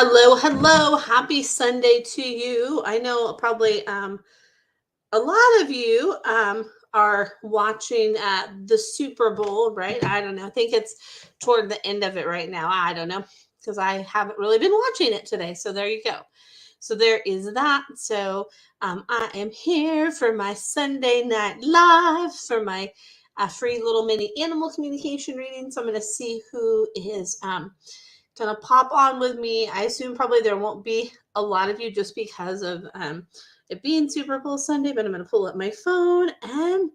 Hello, hello. Happy Sunday to you. I know probably a lot of you are watching the Super Bowl, right? I don't know. I think it's toward the end of it right now. I don't know because I haven't really been watching it today. So there you go. So there is that. So I am here for my Sunday night live for my free little mini animal communication reading. So I'm going to see who is gonna pop on with me. I assume probably there won't be a lot of you just because of it being Super Bowl Sunday, but I'm gonna pull up my phone and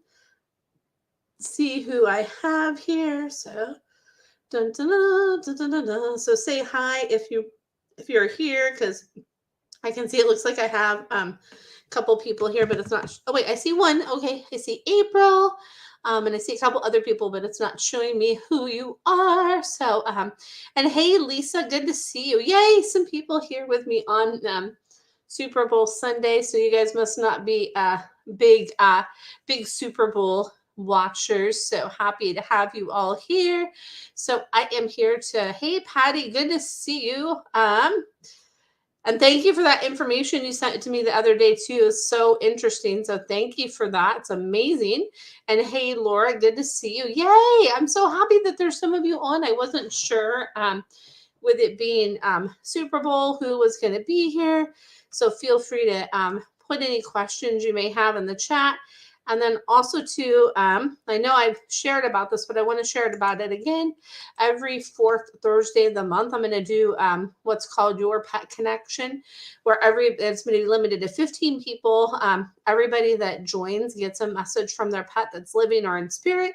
see who I have here. So dun, dun, dun, dun, dun, dun, dun. So say hi if you're here because I can see it looks like I have a couple people here, but it's not. Oh wait, I see one. Okay, I see April. And I see a couple other people, but it's not showing me who you are. So, and hey, Lisa, good to see you. Yay, some people here with me on Super Bowl Sunday. So you guys must not be big Super Bowl watchers. So happy to have you all here. So I am here to. Hey, Patty, good to see you. And thank you for that information you sent to me the other day too. It's so interesting. So thank you for that. It's amazing. And hey, Laura, good to see you. Yay! I'm so happy that there's some of you on. I wasn't sure with it being Super Bowl who was going to be here. So feel free to put any questions you may have in the chat. And then also too, I know I've shared about this, but I want to share it about it again. Every fourth Thursday of the month, I'm going to do what's called Your Pet Connection, where it's going to be limited to 15 people. Everybody that joins gets a message from their pet that's living or in spirit,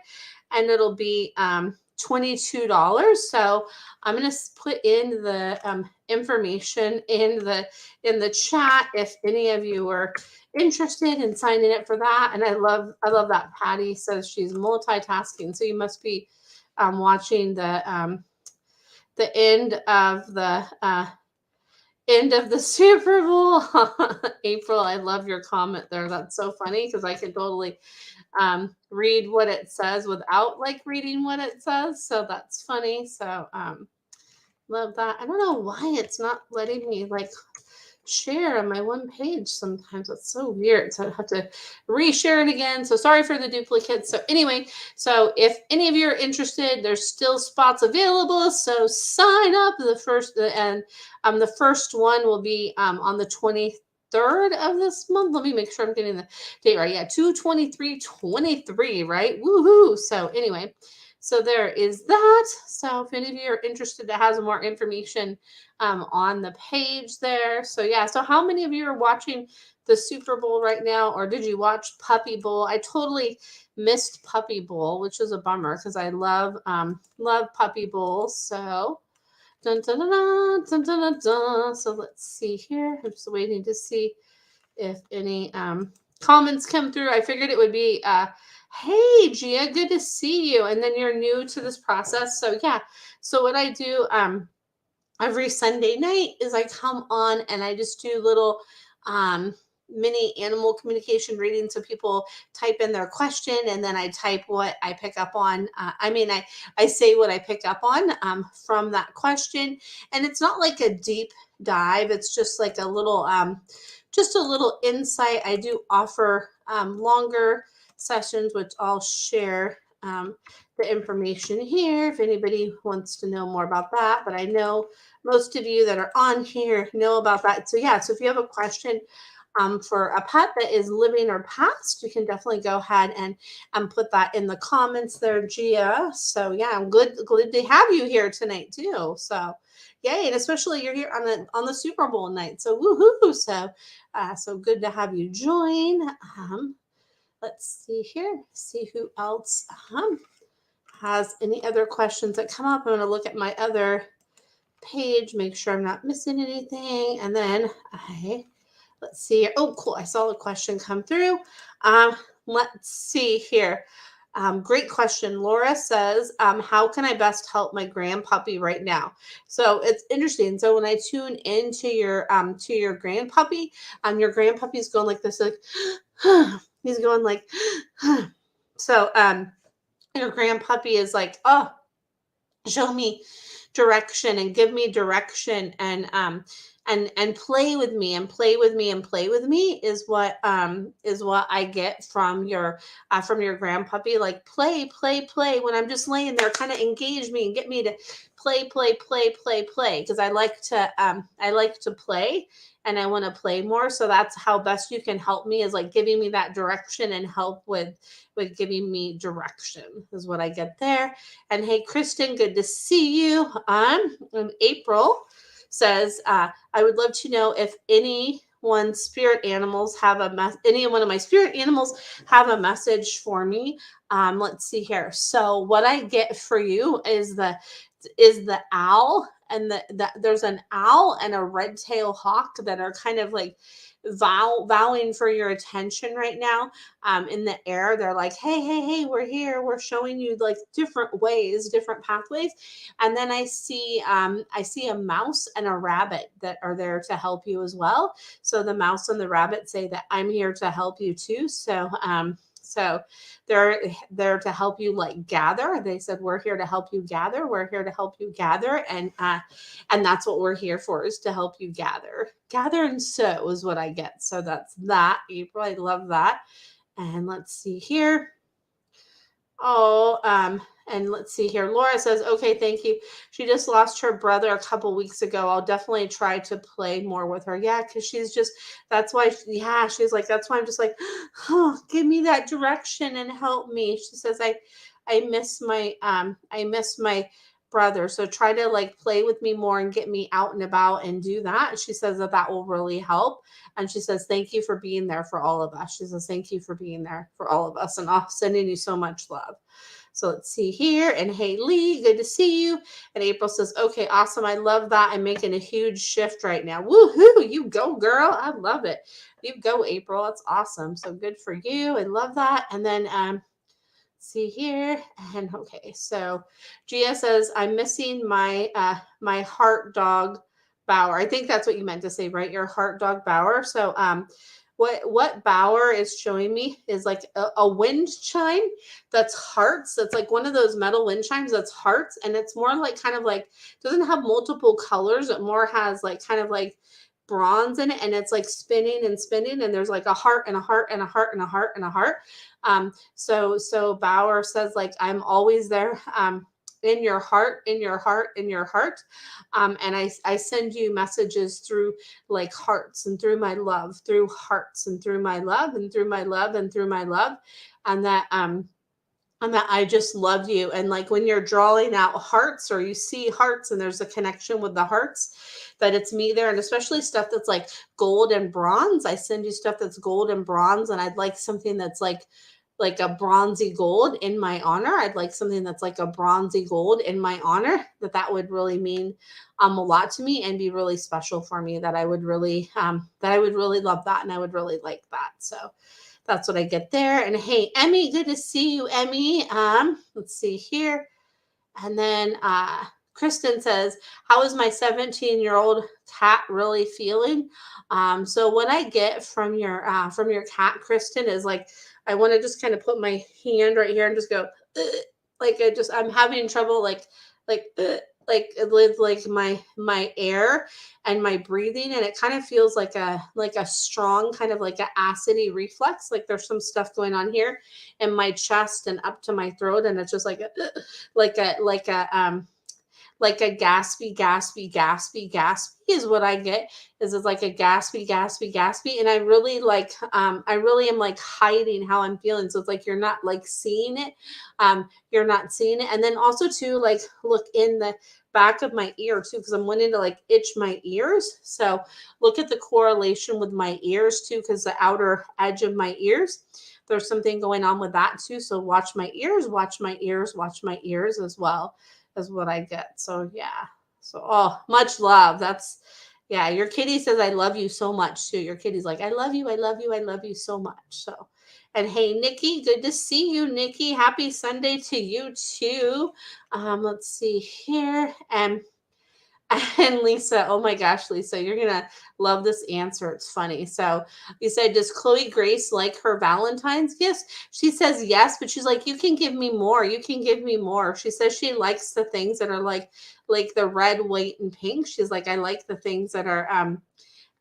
and it'll be $22. So I'm going to put in the information in the chat if any of you are interested in signing up for that. And I love that Patty says she's multitasking. So you must be watching the end of the Super Bowl. April, I love your comment there. That's so funny because I can totally read what it says without like reading what it says. So that's funny. So love that. I don't know why it's not letting me like share on my one page sometimes. It's so weird. So I have to reshare it again. So sorry for the duplicates. So anyway, so if any of you are interested, there's still spots available. So sign up. The first one will be on the 23rd of this month. Let me make sure I'm getting the date right. Yeah, 2/23/23, right? Woohoo. So anyway, so there is that. So if any of you are interested, that has more information on the page there. So yeah, so how many of you are watching the Super Bowl right now, or did you watch Puppy Bowl? I totally missed Puppy Bowl, which is a bummer because I love Puppy Bowl. So dun, dun, dun, dun, dun, dun, dun, dun. So let's see here. I'm just waiting to see if any comments come through. I figured it would be hey Gia, good to see you. And then you're new to this process. So yeah. So what I do every Sunday night is I come on and I just do little mini animal communication readings. So people type in their question and then I type what I pick up on. I say what I pick up on from that question. And it's not like a deep dive. It's just like a little insight. I do offer longer sessions, which I'll share the information here if anybody wants to know more about that. But I know most of you that are on here know about that. So yeah, so if you have a question for a pet that is living or passed, you can definitely go ahead and put that in the comments there, Gia. So yeah, I'm glad to have you here tonight too. So yay, and especially you're here on the Super Bowl night. So woohoo! So good to have you join. Let's see here. See who else has any other questions that come up. I'm going to look at my other page, make sure I'm not missing anything, and then let's see. Oh, cool! I saw a question come through. Let's see here. Great question. Laura says, how can I best help my grandpuppy right now? So it's interesting. So when I tune into your grandpuppy, your grandpuppy's going like this, like he's going like so your grandpuppy is like, oh, show me direction and give me direction and play with me and play with me and play with me is what I get from your grandpuppy. Like play when I'm just laying there, kind of engage me and get me to play because I like to play and I want to play more. So that's how best you can help me, is like giving me that direction and help with giving me direction is what I get there. And hey, Kristen, good to see you. And April says, I would love to know if any one spirit animals have any one of my spirit animals have a message for me. Let's see here. So what I get for you is the owl, and there's an owl and a red-tailed hawk that are kind of like vowing for your attention right now, in the air. They're like, hey, we're here, we're showing you like different ways, different pathways. And then I see a mouse and a rabbit that are there to help you as well. So the mouse and the rabbit say that I'm here to help you too. So they're there to help you like gather. They said, we're here to help you gather. We're here to help you gather. And that's what we're here for, is to help you gather and sow is what I get. So that's that, April. I love that. And let's see here. Oh, and let's see here. Laura says, okay, thank you. She just lost her brother a couple weeks ago. I'll definitely try to play more with her. Yeah, because that's why, yeah, she's like, that's why I'm just like, oh, give me that direction and help me. She says, I miss my brother. So try to like play with me more and get me out and about and do that. She says that will really help. And she says, thank you for being there for all of us. She says, thank you for being there for all of us. And I'm sending you so much love. So let's see here. And hey, Lee, good to see you. And April says, okay, awesome. I love that. I'm making a huge shift right now. Woohoo. You go, girl. I love it. You go, April. That's awesome. So good for you. I love that. And then, see here. And okay, so Gia says, I'm missing my heart dog Bauer. I think that's what you meant to say, right? Your heart dog Bauer. So what Bauer is showing me is like a wind chime that's hearts. That's like one of those metal wind chimes that's hearts, and it's more like kind of like, doesn't have multiple colors. It more has like kind of like bronze in it, and it's like spinning and spinning, and there's like a heart and a heart and a heart and a heart and a heart. So Bauer says, like, I'm always there, in your heart, in your heart, in your heart. And I send you messages through like hearts and through my love, through hearts and through my love and through my love and through my love. And that I just love you. And like when you're drawing out hearts or you see hearts and there's a connection with the hearts, that it's me there. And especially stuff that's like gold and bronze. I send you stuff that's gold and bronze. And I'd like something that's like a bronzy gold in my honor. I'd like something that's like a bronzy gold in my honor. That would really mean a lot to me and be really special for me. That I would really love that, and I would really like that. So that's what I get there. And hey, Emmy, good to see you, Emmy. Let's see here. And then Kristen says, how is my 17-year-old cat really feeling? So what I get from your cat, Kristen, is like, I want to just kind of put my hand right here and just go, like I'm having trouble like with like my air and my breathing, and it kind of feels like a strong kind of like a acidy reflex, like there's some stuff going on here in my chest and up to my throat, and it's just like a like a gaspy is what I get. Is it's like a gaspy. And I really am like hiding how I'm feeling. So it's like, you're not like seeing it. You're not seeing it. And then also too, like look in the back of my ear too, because I'm wanting to like itch my ears. So look at the correlation with my ears too, because the outer edge of my ears, there's something going on with that too. So watch my ears as well. Is what I get. So yeah. So much love. That's yeah. Your kitty says I love you so much too. Your kitty's like, I love you so much. So, and hey, Nikki, good to see you, Nikki. Happy Sunday to you too. Let's see here. And And Lisa, oh my gosh, Lisa, you're gonna love this answer. It's funny. So you said, does Chloe Grace like her Valentine's gifts? She says yes, but she's like, you can give me more. You can give me more. She says she likes the things that are like the red, white, and pink. She's like, I like the things that are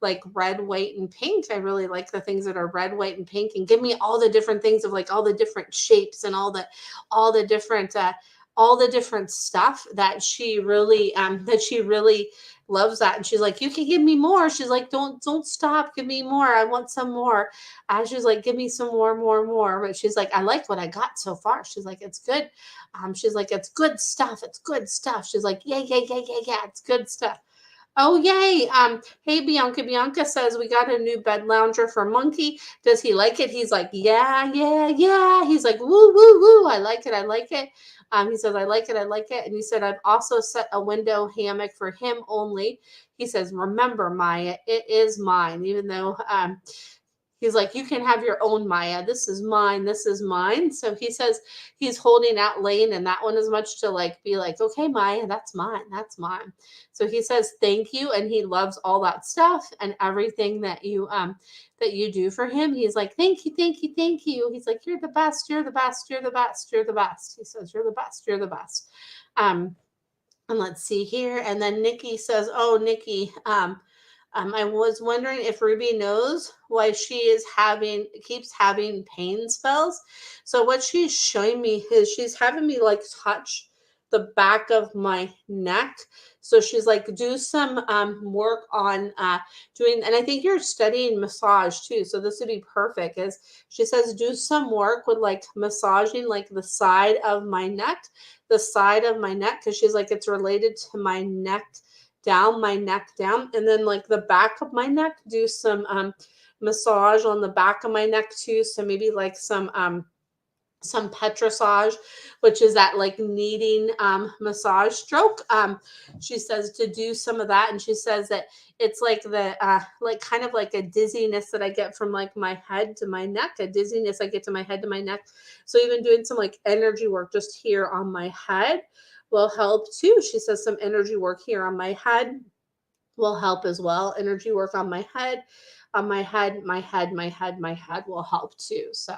like red, white, and pink. I really like the things that are red, white, and pink. And give me all the different things of like all the different shapes and all the different all the different stuff that she really loves that. And she's like, you can give me more. She's like, don't stop. Give me more. I want some more. She's like, give me some more. But she's like, I like what I got so far. She's like, it's good. She's like, it's good stuff. It's good stuff. She's like, yeah. It's good stuff. Oh, yay. Hey, Bianca. Bianca says we got a new bed lounger for Monkey. Does he like it? He's like, yeah. He's like, woo. I like it. I like it. He says, I like it. I like it. And he said, I've also set a window hammock for him only. He says, remember, Maya, it is mine, even though he's like, you can have your own, Maya. This is mine. This is mine. So he says he's holding out Lane and that one as much to like be like, okay, Maya, that's mine. That's mine. So he says thank you, and he loves all that stuff and everything that you do for him. He's like, thank you. He's like, you're the best. You're the best. You're the best. You're the best. He says, you're the best. You're the best. And let's see here. And then Nikki says, oh, Nikki, I was wondering if Ruby knows why she keeps having pain spells. So what she's showing me is she's having me like touch the back of my neck. So she's like, do some work on doing, and I think you're studying massage too. So this would be perfect. Is she says, do some work with like massaging like the side of my neck, because she's like, it's related to my neck down, and then like the back of my neck, do some massage on the back of my neck too. So maybe like some petrissage, which is that like kneading massage stroke. She says to do some of that, and she says that it's like the like kind of like a dizziness that I get from like my head to my neck, a dizziness I get to my head to my neck. So even doing some like energy work just here on my head will help too. She says some energy work here on my head will help as well. Energy work on my head, my head will help too. So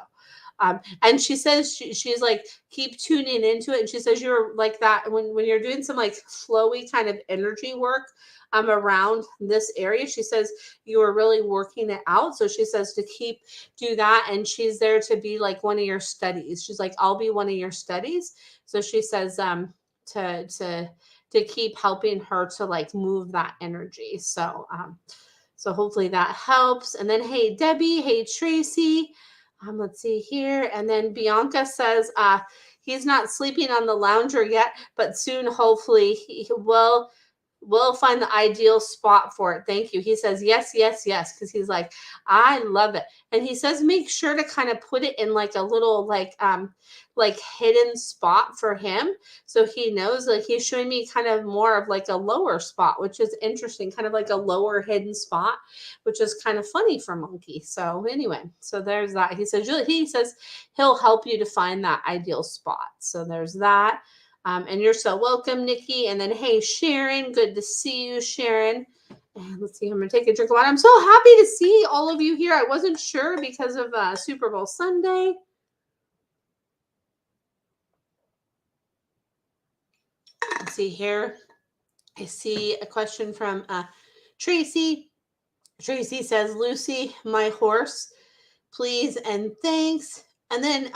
and she says she's like, keep tuning into it. And she says you're like that when you're doing some like flowy kind of energy work around this area. She says you are really working it out. So she says to do that. And she's there to be like one of your studies. She's like, I'll be one of your studies. So she says to keep helping her to like move that energy. So so hopefully that helps. And then hey Debbie, hey Tracy. Let's see here. And then Bianca says he's not sleeping on the lounger yet, but soon hopefully he will we'll find the ideal spot for it. Thank you. He says, yes, because he's like, I love it. And he says, make sure to kind of put it in like a little like hidden spot for him. So he knows, like he's showing me kind of more of like a lower spot, which is interesting, kind of like a lower hidden spot, which is kind of funny for Monkey. So anyway, so there's that. He says he'll help you to find that ideal spot. So there's that. And you're so welcome, Nikki. And then, hey, Sharon, good to see you, Sharon. And let's see, I'm going to take a drink of water. I'm so happy to see all of you here. I wasn't sure because of Super Bowl Sunday. Let's see here. I see a question from Tracy. Tracy says, Lucy, my horse, please and thanks. And then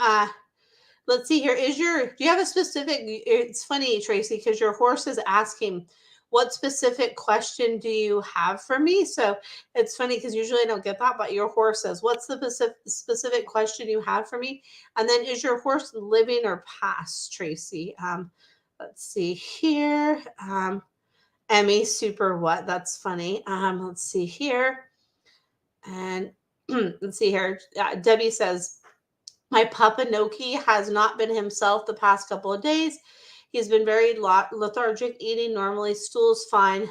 let's see here. Do you have a specific, it's funny, Tracy, because your horse is asking, what specific question do you have for me? So it's funny because usually I don't get that, but your horse says, what's the specific question you have for me? And then is your horse living or past, Tracy? Let's see here. Emmy, super what? That's funny. Let's see here. And let's see here. Debbie says, my Papanoki has not been himself the past couple of days. He's been very lethargic, eating normally, stool's fine,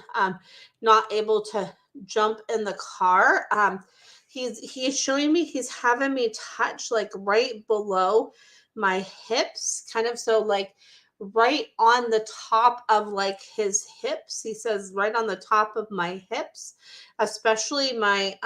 not able to jump in the car. He's showing me, he's having me touch like right below my hips, kind of so like right on the top of like his hips. He says right on the top of my hips, especially my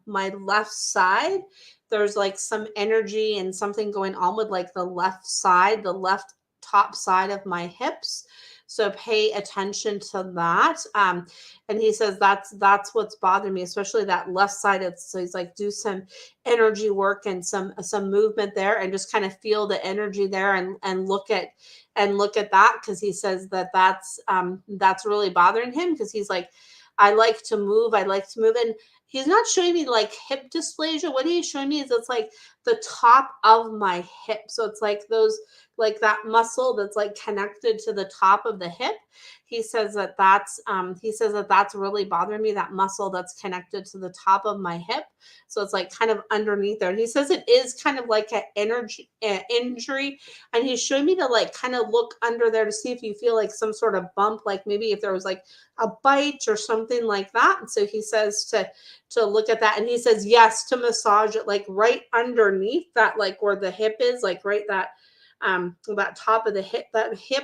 left side. There's like some energy and something going on with like the left side, the left top side of my hips. So pay attention to that. And he says that's what's bothering me, especially that left side. So he's like, do some energy work and some movement there, and just kind of feel the energy there, and look at that, because he says that's really bothering him, because he's like, I like to move. And he's not showing me like hip dysplasia. What he's showing me is it's like the top of my hip. So it's like those, like that muscle that's like connected to the top of the hip. He says that that's really bothering me, that muscle that's connected to the top of my hip. So it's like kind of underneath there. And he says it is kind of like an energy injury. And he's showing me to like kind of look under there to see if you feel like some sort of bump, like maybe if there was like a bite or something like that. And so he says to look at that. And he says yes, to massage it like right underneath that, like where the hip is, like right that top of the hip,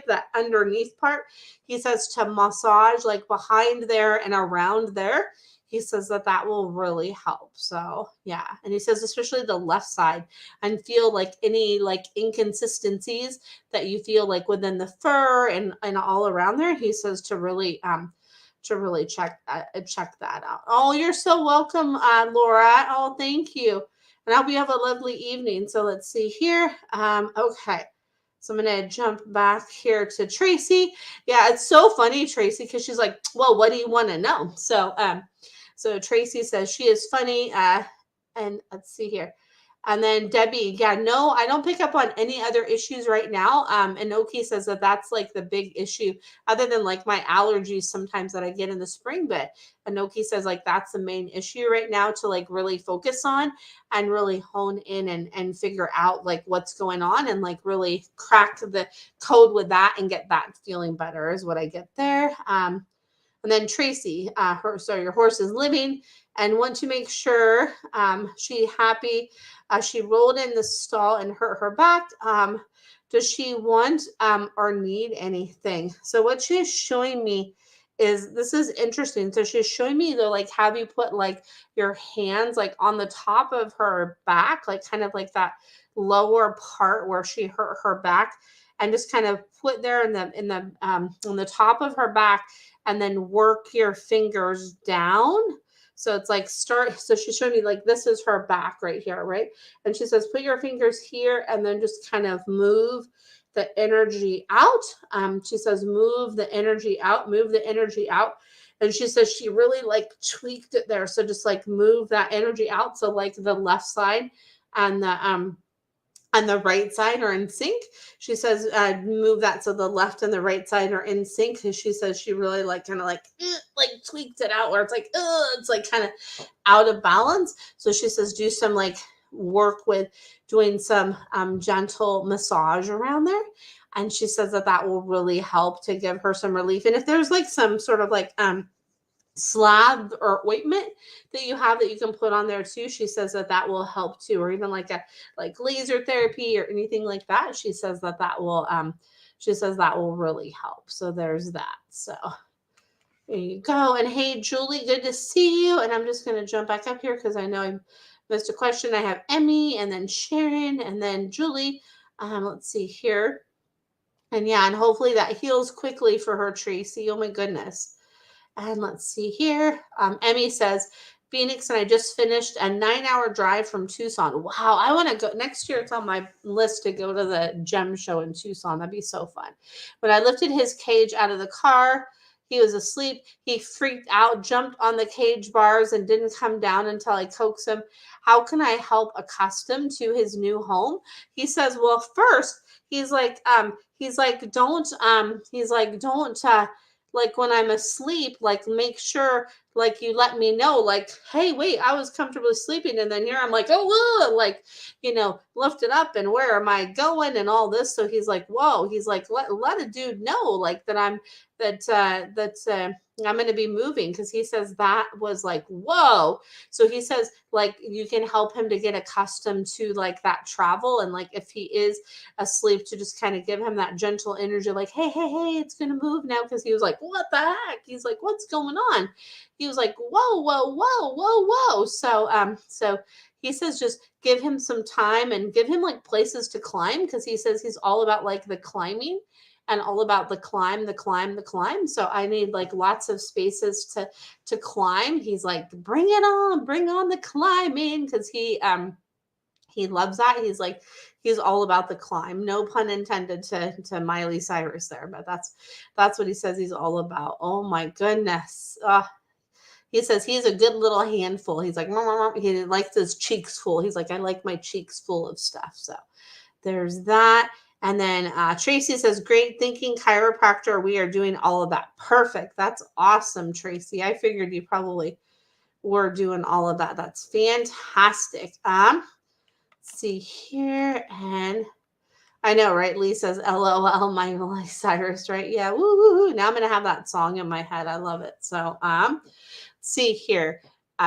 that underneath part. He says to massage like behind there and around there. He says that will really help. So yeah. And he says especially the left side, and feel like any like inconsistencies that you feel like within the fur and all around there. He says to really check that out. Oh, you're so welcome, Laura. Oh, thank you. And I hope you have a lovely evening. So let's see here. Okay. So I'm going to jump back here to Tracy. Yeah, it's so funny, Tracy, because she's like, well, what do you want to know? So Tracy says she is funny. And let's see here. And then Debbie, yeah, no, I don't pick up on any other issues right now. And Oki says that's like the big issue, other than like my allergies sometimes that I get in the spring. But Anoki says like that's the main issue right now to like really focus on and really hone in and figure out like what's going on, and like really crack the code with that and get that feeling better is what I get there. And then Tracy, your horse is living and want to make sure she happy. She rolled in the stall and hurt her back. Does she want or need anything? So what she's showing me is, this is interesting. So she's showing me to like have you put like your hands like on the top of her back, like kind of like that lower part where she hurt her back, and just kind of put there on the top of her back, and then work your fingers down. So it's like so she's showing me like this is her back right here, right? And she says, put your fingers here and then just kind of move the energy out. She says, move the energy out. And she says she really like tweaked it there. So just like move that energy out. So like the left side and the right side are in sync. She says move that so the left and the right side are in sync, because she says she really like kind of like tweaked it out where it's like kind of out of balance. So she says do some like work with doing some gentle massage around there. And she says that will really help to give her some relief. And if there's like some sort of like slab or ointment that you have that you can put on there too, she says that will help too, or even like laser therapy or anything like that. She says that will really help. So there's that. So there you go. And hey, Julie, good to see you. And I'm just going to jump back up here because I know I missed a question. I have Emmy and then Sharon and then Julie. Let's see here. And yeah, and hopefully that heals quickly for her, Tracy. Oh my goodness. And let's see here. Emmy says, Phoenix, and I just finished a 9-hour drive from Tucson. Wow, I want to go next year. It's on my list to go to the gem show in Tucson. That'd be so fun. When I lifted his cage out of the car, he was asleep. He freaked out, jumped on the cage bars, and didn't come down until I coaxed him. How can I help accustom to his new home? He says, well, first, he's like, don't like when I'm asleep, like make sure like you let me know, like, hey, wait, I was comfortably sleeping, and then here I'm like, oh, whoa, like, lift it up, and where am I going, and all this. So he's like, whoa, he's like, let a dude know, like, that I'm going to be moving, because he says that was like, whoa. So he says, like, you can help him to get accustomed to like that travel, and like if he is asleep, to just kind of give him that gentle energy, like, hey, hey, hey, it's gonna move now. Because he was like, what the heck? He's like, what's going on? He was like, whoa, whoa, whoa, whoa, whoa. So he says, just give him some time and give him like places to climb, because he says he's all about like the climbing and all about the climb, the climb, the climb. So I need like lots of spaces to climb. He's like, bring it on, bring on the climbing, because he loves that. He's like, he's all about the climb. No pun intended to Miley Cyrus there, but that's what he says he's all about. Oh my goodness. He says he's a good little handful. He's like, he likes his cheeks full. He's like, I like my cheeks full of stuff. So there's that. And then Tracy says, great thinking, chiropractor. We are doing all of that. Perfect. That's awesome, Tracy. I figured you probably were doing all of that. That's fantastic. See here, and I know, right? Lee says, LOL, Miley Cyrus, right? Yeah, woo, woo, woo. Now I'm gonna have that song in my head. I love it. So, see here.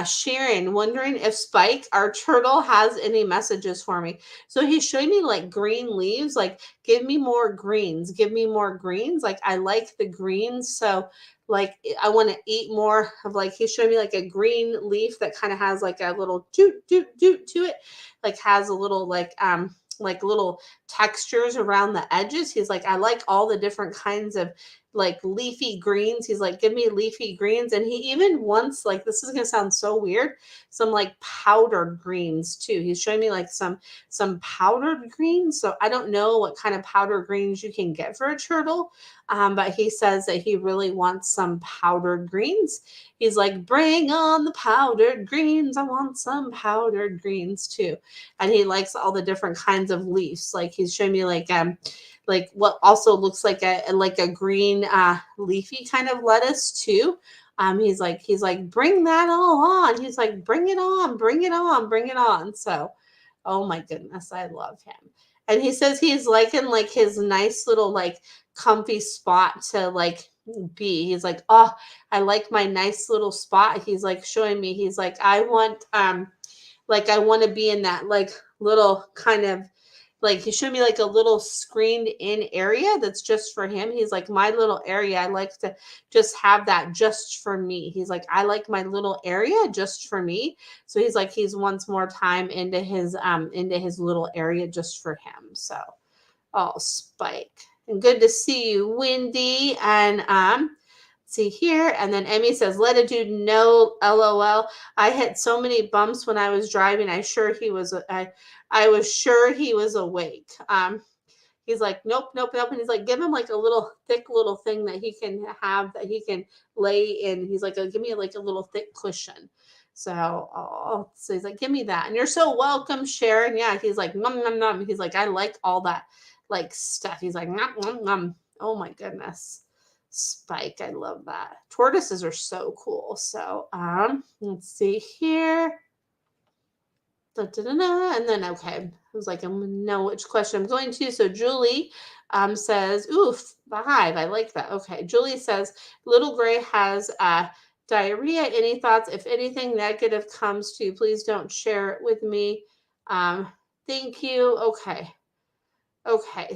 Sharon, wondering if Spike, our turtle, has any messages for me. So he's showing me like green leaves, like, give me more greens, give me more greens. Like, I like the greens. So, like, I want to eat more of, like, he's showing me like a green leaf that kind of has like a little doot, doot, doot to it, like, has a little like little textures around the edges. He's like, I like all the different kinds of like leafy greens. He's like, give me leafy greens. And he even wants, like, this is gonna sound so weird, some like powdered greens too. He's showing me like some powdered greens. So I don't know what kind of powdered greens you can get for a turtle. But he says that he really wants some powdered greens. He's like, bring on the powdered greens. I want some powdered greens too. And he likes all the different kinds of leaves. Like, he's showing me like what also looks like a green leafy kind of lettuce too. He's like, bring that all on. He's like, bring it on, bring it on, bring it on. So, oh my goodness, I love him. And he says he's liking like his nice little like comfy spot to like be. He's like, oh, I like my nice little spot. He's like showing me. He's like, I want to be in that like little kind of, like, he showed me like a little screened in area that's just for him. He's like, my little area, I like to just have that just for me. He's like, I like my little area just for me. So he's like, he's wants more time into his little area just for him. So, oh, Spike. And good to see you, Wendy. And see here. And then Emmy says, let a dude know, LOL. I hit so many bumps when I was driving. I was sure he was awake. He's like, nope, nope, nope. And he's like, give him like a little thick little thing that he can have, that he can lay in. He's like, give me like a little thick cushion. So he's like, give me that. And you're so welcome, Sharon. Yeah. He's like, num, num, num. He's like, I like all that like stuff. He's like, num, num, num. Oh my goodness. Spike, I love that. Tortoises are so cool. So let's see here. Da, da, da, da. And then okay, I was like, I'm gonna know which question I'm going to. So Julie says, oof, 5. I like that. Okay. Julie says, little gray has diarrhea. Any thoughts? If anything negative comes to you, please don't share it with me. Thank you. Okay. Okay.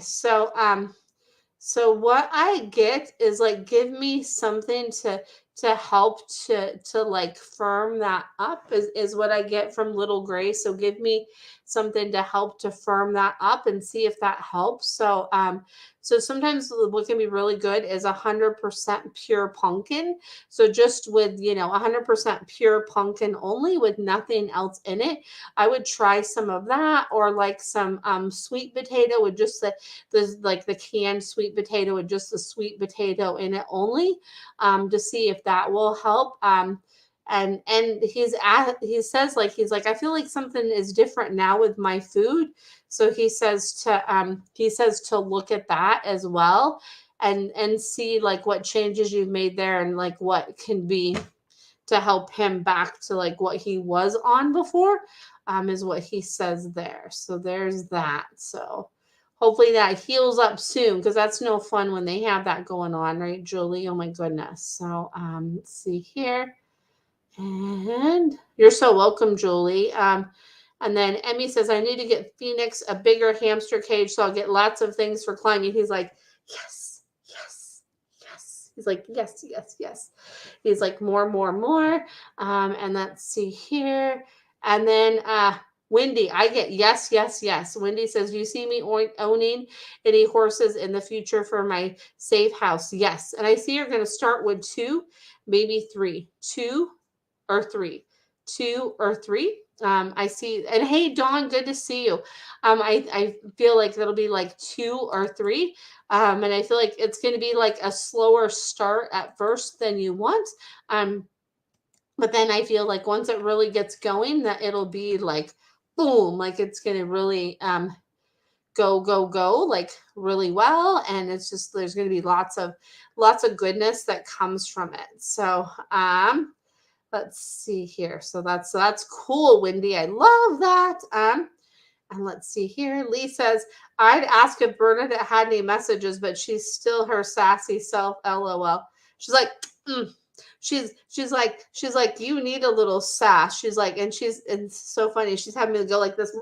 So what I get is like, give me something to help to like firm that up is what I get from little gray. So give me something to help to firm that up and see if that helps. So sometimes what can be really good is 100% pure pumpkin. So just with 100% pure pumpkin only, with nothing else in it, I would try some of that, or like some sweet potato with just the canned sweet potato with just the sweet potato in it only, to see if that will help. And he says like, he's like, I feel like something is different now with my food. So he says to look at that as well, and see like what changes you've made there, and like what can be to help him back to like what he was on before, is what he says there. So there's that. So hopefully that heals up soon, because that's no fun when they have that going on, right, Julie? Oh my goodness. So let's see here. And you're so welcome, Julie. And then Emmy says, I need to get Phoenix a bigger hamster cage so I'll get lots of things for climbing. He's like, yes, yes, yes. He's like, yes, yes, yes. He's like, more, more, more. And let's see here. And then Wendy, I get yes, yes, yes. Wendy says, do you see me owning any horses in the future for my safe house? Yes. And I see you're going to start with 2, maybe 3. 2 or 3. 2 or 3. I see. And hey, Dawn, good to see you. I feel like it'll be like 2 or 3. And I feel like it's going to be like a slower start at first than you want. But then I feel like once it really gets going, that it'll be like boom, like it's going to really go like really well, and it's just there's going to be lots of goodness that comes from it. So let's see here. So that's cool, Wendy. I love that. And let's see here. Lee says, I'd ask if Bernadette had any messages, but she's still her sassy self. LOL. She's like, she's like, you need a little sass. She's like, and it's so funny. She's having me go like this.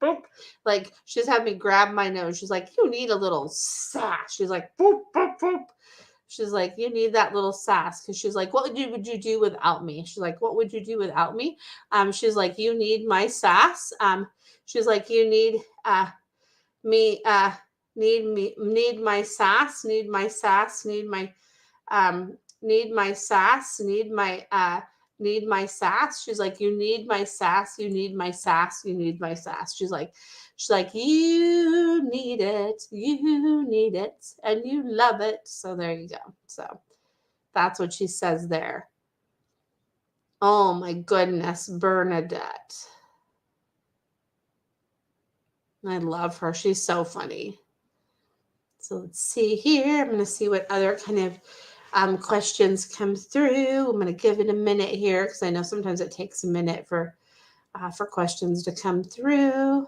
Boop. Like she's had me grab my nose. She's like, you need a little sass. She's like, boop, boop, boop. She's like, you need that little sass. Because she's like, what would you do without me? She's like, what would you do without me? She's like, you need my sass. She's like, you need me, need my sass, need my sass, need my need my sass, need my sass. She's like, you need my sass, you need my sass, you need my sass. She's like, you need it, and you love it. So there you go. So that's what she says there. Oh my goodness, Bernadette. I love her. She's so funny. So let's see here. I'm going to see what other kind of questions come through. I'm going to give it a minute here because I know sometimes it takes a minute for questions to come through.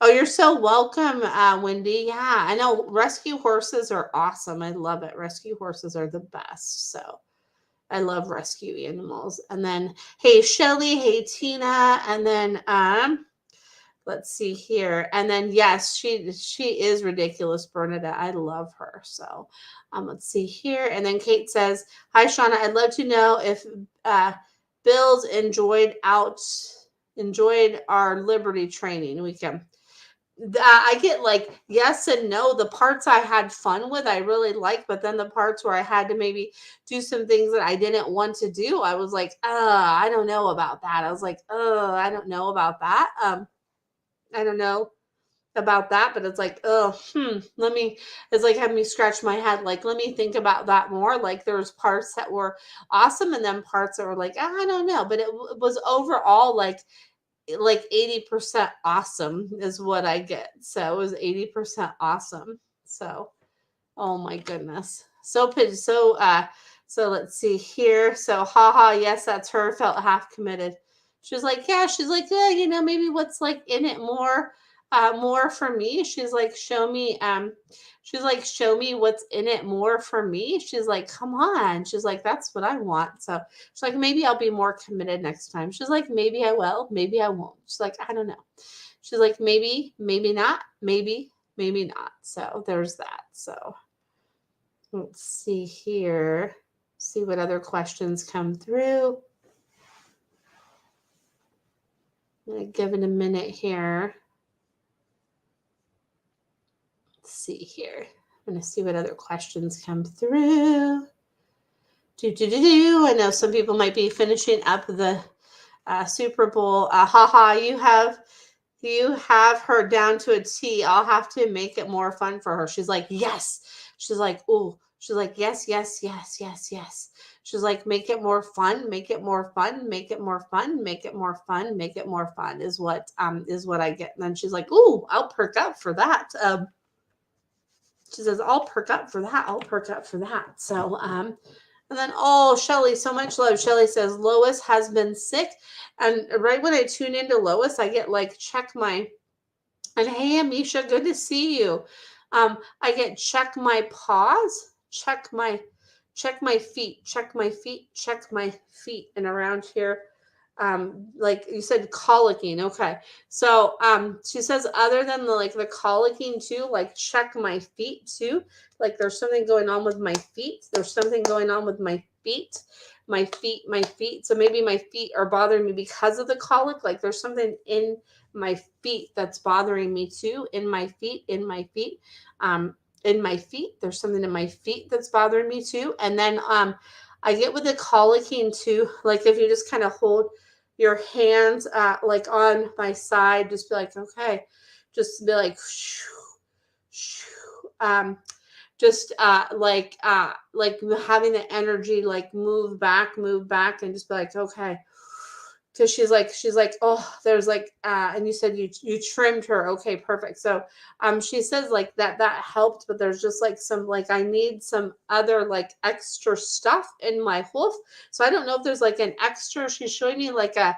Oh, you're so welcome, Wendy. Yeah, I know rescue horses are awesome. I love it. Rescue horses are the best. So I love rescue animals. And then, hey, Shelly, hey, Tina. And then, let's see here. And then, yes, she is ridiculous, Bernadette. I love her. So let's see here. And then Kate says, hi, Shauna. I'd love to know if Bill's enjoyed our Liberty training weekend. I get like yes and no. The parts I had fun with, I really liked, but then the parts where I had to maybe do some things that I didn't want to do, I was like, I don't know about that. I was like, I don't know about that. I don't know about that, but it's like, it's like having me scratch my head. Like, let me think about that more. Like there's parts that were awesome and then parts that were like, I don't know, but it was overall like 80% awesome is what I get. So it was 80% awesome. So, oh my goodness. So let's see here. So haha, yes, that's her, felt half committed. She's like, yeah, maybe what's like in it more for me. She's like, show me what's in it more for me. She's like, come on. She's like, that's what I want. So she's like, maybe I'll be more committed next time. She's like, maybe I will, maybe I won't. She's like, I don't know. She's like, maybe not, maybe not. So there's that. So let's see here. See what other questions come through. I'm going to give it a minute here. Let's see here. I'm going to see what other questions come through. I know some people might be finishing up the Super Bowl. You have her down to a T. I'll have to make it more fun for her. She's like, yes. She's like, ooh. She's like, yes, yes, yes, yes, yes. She's like, make it more fun, make it more fun, make it more fun, make it more fun, make it more fun is what I get. And then she's like, ooh, I'll perk up for that. She says, I'll perk up for that. I'll perk up for that. So, and then, oh, Shelly, so much love. Shelly says, Lois has been sick. And right when I tune into Lois, I get like, check my, and hey, Amisha, good to see you. I get check my paws, check my feet, check my feet, check my feet. And around here, like you said, colicking. Okay. So she says other than the like the colicking too, like check my feet too. Like there's something going on with my feet. There's something going on with my feet. My feet, my feet. So maybe my feet are bothering me because of the colic. Like there's something in my feet that's bothering me too. In my feet, in my feet. In my feet. There's something in my feet that's bothering me too. And then I get with the colicking too. Like if you just kind of hold your hands like on my side, just be like, okay, just be like, just like having the energy like move back, and just be like, okay. Because she's like, oh, there's like, and you said you trimmed her. Okay, perfect. So, she says like that helped, but there's just like some like I need some other like extra stuff in my hoof. So I don't know if there's like an extra. She's showing me like a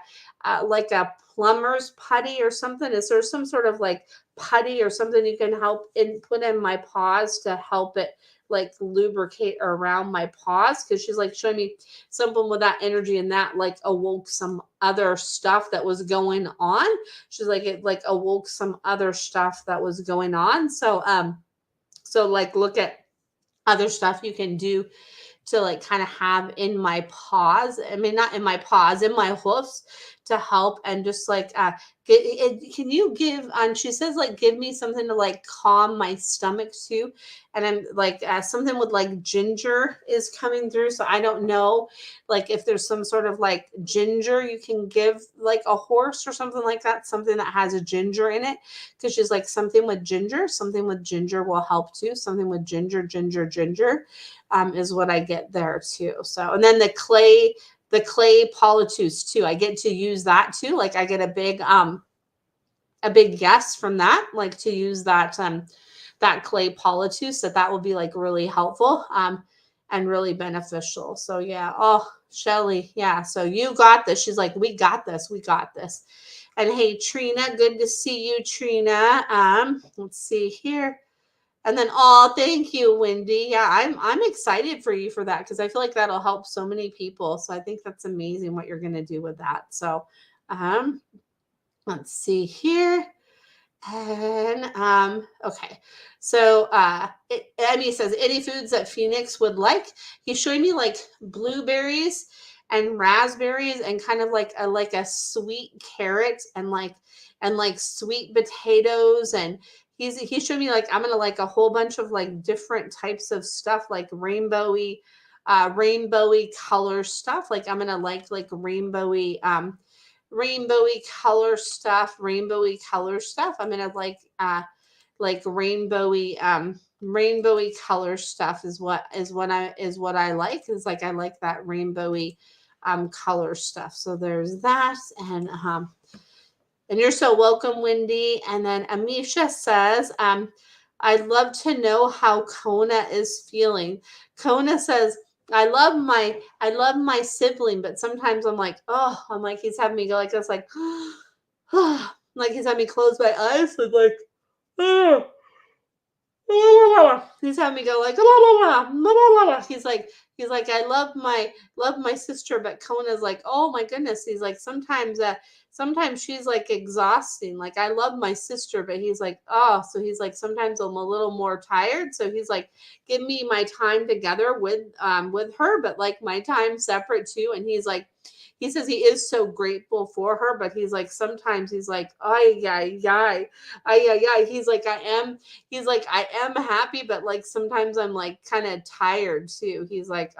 plumber's putty or something. Is there some sort of like putty or something you can help put in my paws to help it like lubricate around my paws? Because she's like showing me something with that energy, and that like awoke some other stuff that was going on. She's like it like awoke some other stuff that was going on. So so like look at other stuff you can do to like kind of have in my paws. I mean, not in my paws, in my hoofs to help and just like can you give she says like give me something to like calm my stomach too. And I'm like something with like ginger is coming through. So I don't know like if there's some sort of like ginger you can give like a horse or something like that, something that has a ginger in it. Because she's like something with ginger will help too. Something with ginger is what I get there too. So, and then the clay polytus too. I get to use that too. Like I get a big yes from that, like to use that clay polytus, that will be like really helpful, and really beneficial. So yeah. Oh, Shelly. Yeah. So you got this. She's like, we got this. We got this. And hey, Trina, good to see you, Trina. Let's see here. And then, oh, thank you, Wendy. Yeah, I'm excited for you for that because I feel like that'll help so many people. So I think that's amazing what you're gonna do with that. So, um, let's see here. And okay, so Emmy says any foods that Phoenix would like. He's showing me like blueberries and raspberries and kind of like a sweet carrot and like sweet potatoes. And he's showing me like I'm gonna like a whole bunch of like different types of stuff like rainbowy color stuff. Like I'm gonna like rainbowy color stuff. I'm gonna like rainbowy color stuff is what I like. Is like I like that rainbowy color stuff. So there's that. And you're so welcome, Wendy. And then Amisha says, I'd love to know how Kona is feeling. Kona says, I love my sibling, but sometimes I'm like, he's having me go like this, like, like he's having me close my eyes and like, oh. He's having me go like he's like I love my sister, but Kona's like, oh my goodness. He's like sometimes she's like exhausting. Like I love my sister, but he's like, oh, so he's like sometimes I'm a little more tired. So he's like, give me my time together with her, but like my time separate too. And he's like, he says he is so grateful for her, but he's like sometimes he's like, ay. He's like, I am happy, but like sometimes I'm like kind of tired too. He's like,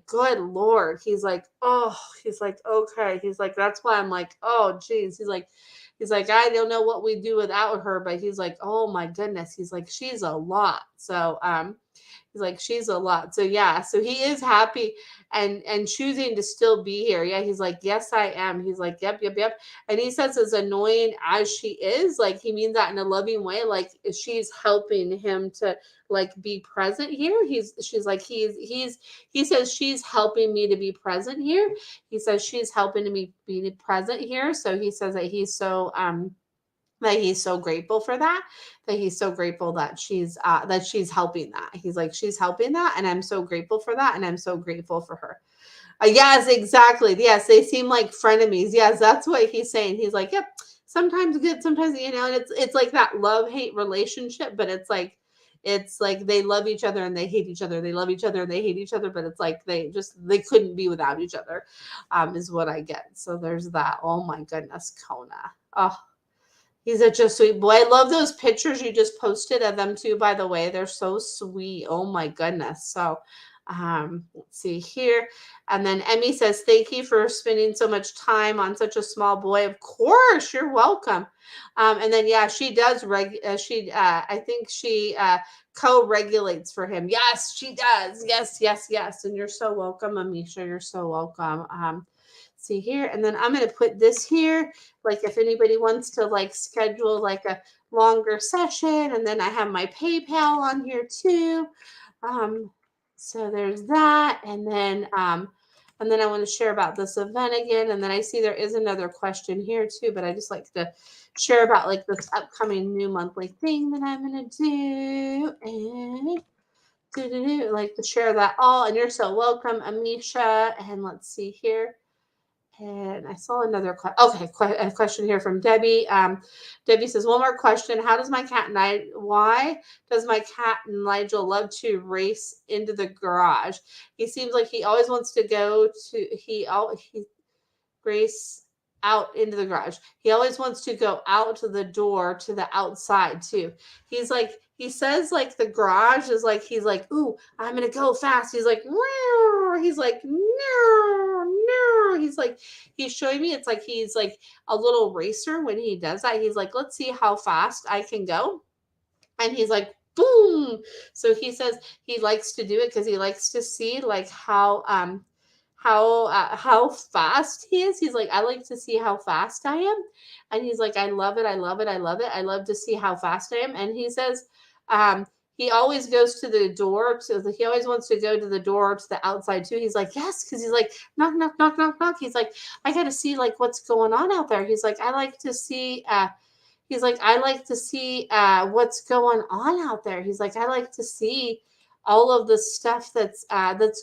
good Lord. He's like, oh, he's like, okay. He's like, that's why I'm like, oh, geez. He's like, I don't know what we do without her, but he's like, oh my goodness. He's like, she's a lot. So, He's like, she's a lot. So yeah, so he is happy and choosing to still be here. Yeah, he's like, yes, I am. He's like, yep, yep, yep. And he says, as annoying as she is, like he means that in a loving way, like she's helping him to like be present here. She's like, he says she's helping me to be present here. He says she's helping me be present here. So he says that he's so grateful for that he's so grateful that she's helping that. He's like, she's helping that, and I'm so grateful for that, and I'm so grateful for her. Yes, exactly. Yes, they seem like frenemies. Yes, that's what he's saying. He's like, yep, sometimes good, sometimes, and it's like that love-hate relationship, but it's like they love each other and they hate each other. They love each other and they hate each other, but it's like they couldn't be without each other, is what I get. So there's that. Oh my goodness, Kona. Oh, he's such a sweet boy. I love those pictures you just posted of them too, by the way. They're so sweet. Oh my goodness. So let's see here. And then Emmy says, thank you for spending so much time on such a small boy. Of course, you're welcome. And then yeah, she does I think she co-regulates for him. Yes, she does. Yes, yes, yes. And you're so welcome, Amisha. You're so welcome. See here, and then I'm going to put this here, like if anybody wants to like schedule like a longer session. And then I have my PayPal on here too. um so there's that. And then I want to share about this event again. And then I see there is another question here too, but I just like to share about like this upcoming new monthly thing that I'm going to do. And like to share that all. And you're so welcome, Amisha. And let's see here. And I saw another a question here from Debbie. Debbie says, one more question. Why does my cat Nigel love to race into the garage? He seems like he always wants to go to, he race out into the garage. He always wants to go out to the door to the outside too. He's like, he says like the garage is like, he's like, ooh, I'm gonna go fast. He's like, no. He's like, no, no. He's like, he's showing me it's like he's like a little racer when he does that. He's like, let's see how fast I can go. And he's like, boom. So he says he likes to do it because he likes to see like how fast he is. He's like, I like to see how fast I am. And he's like, I love it, I love it, I love it. I love to see how fast I am. And he says he always goes to the door, so he always wants to go to the door to the outside too. He's like, yes, because he's like, knock, knock, knock, knock, knock. He's like, I gotta see like what's going on out there. He's like, I like to see he's like, I like to see what's going on out there. He's like, I like to see all of the stuff that's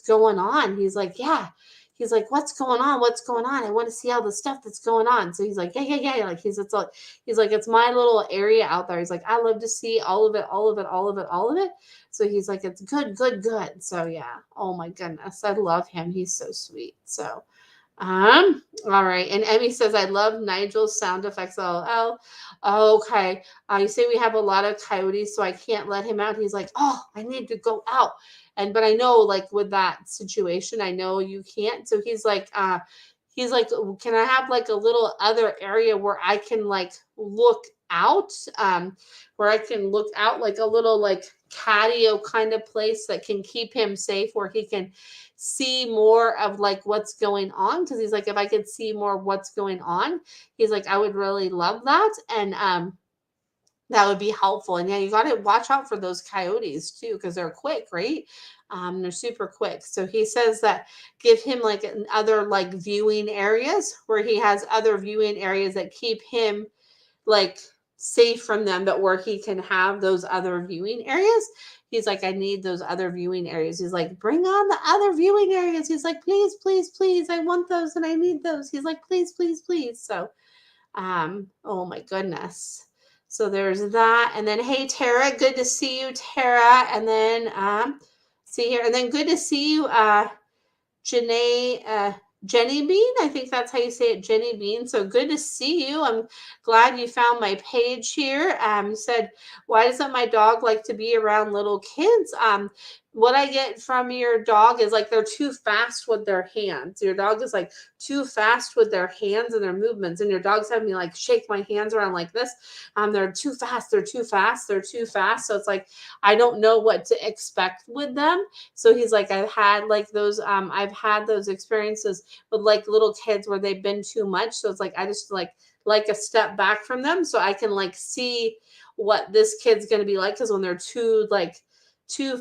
going on. He's like, yeah. He's like, what's going on? What's going on? I want to see all the stuff that's going on. So he's like, yeah, yeah, yeah. Like he's like, it's my little area out there. He's like, I love to see all of it, all of it, all of it, all of it. So he's like, it's good, good, good. So yeah. Oh my goodness. I love him. He's so sweet. So all right. And Emmy says, I love Nigel's sound effects. LOL. Okay. You say we have a lot of coyotes, so I can't let him out. He's like, oh, I need to go out. But I know like with that situation, I know you can't. So he's like, can I have like a little other area where I can like look out, where I can look out, like a little like catio kind of place that can keep him safe, where he can see more of like what's going on. Because he's like, if I could see more of what's going on, he's like, I would really love that. And that would be helpful. And yeah, you got to watch out for those coyotes too, because they're quick, right? They're super quick. So he says that give him like other like viewing areas, where he has other viewing areas that keep him like safe from them, but where he can have those other viewing areas. He's like, I need those other viewing areas. He's like, bring on the other viewing areas. He's like, please, please, please, I want those and I need those. He's like, please, please, please. So oh my goodness. So there's that. And then, hey, Tara, good to see you, Tara. And then see here. And then good to see you, Janae, Jenny Bean. I think that's how you say it, Jenny Bean. So good to see you. I'm glad you found my page here. You said, why doesn't my dog like to be around little kids? what I get from your dog is like they're too fast with their hands. Your dog is like too fast with their hands and their movements. And your dog's having me like shake my hands around like this. They're too fast. They're too fast. They're too fast. So it's like I don't know what to expect with them. So he's like, I've had those experiences with like little kids where they've been too much. So it's like I just like a step back from them so I can like see what this kid's gonna be like. Because when they're too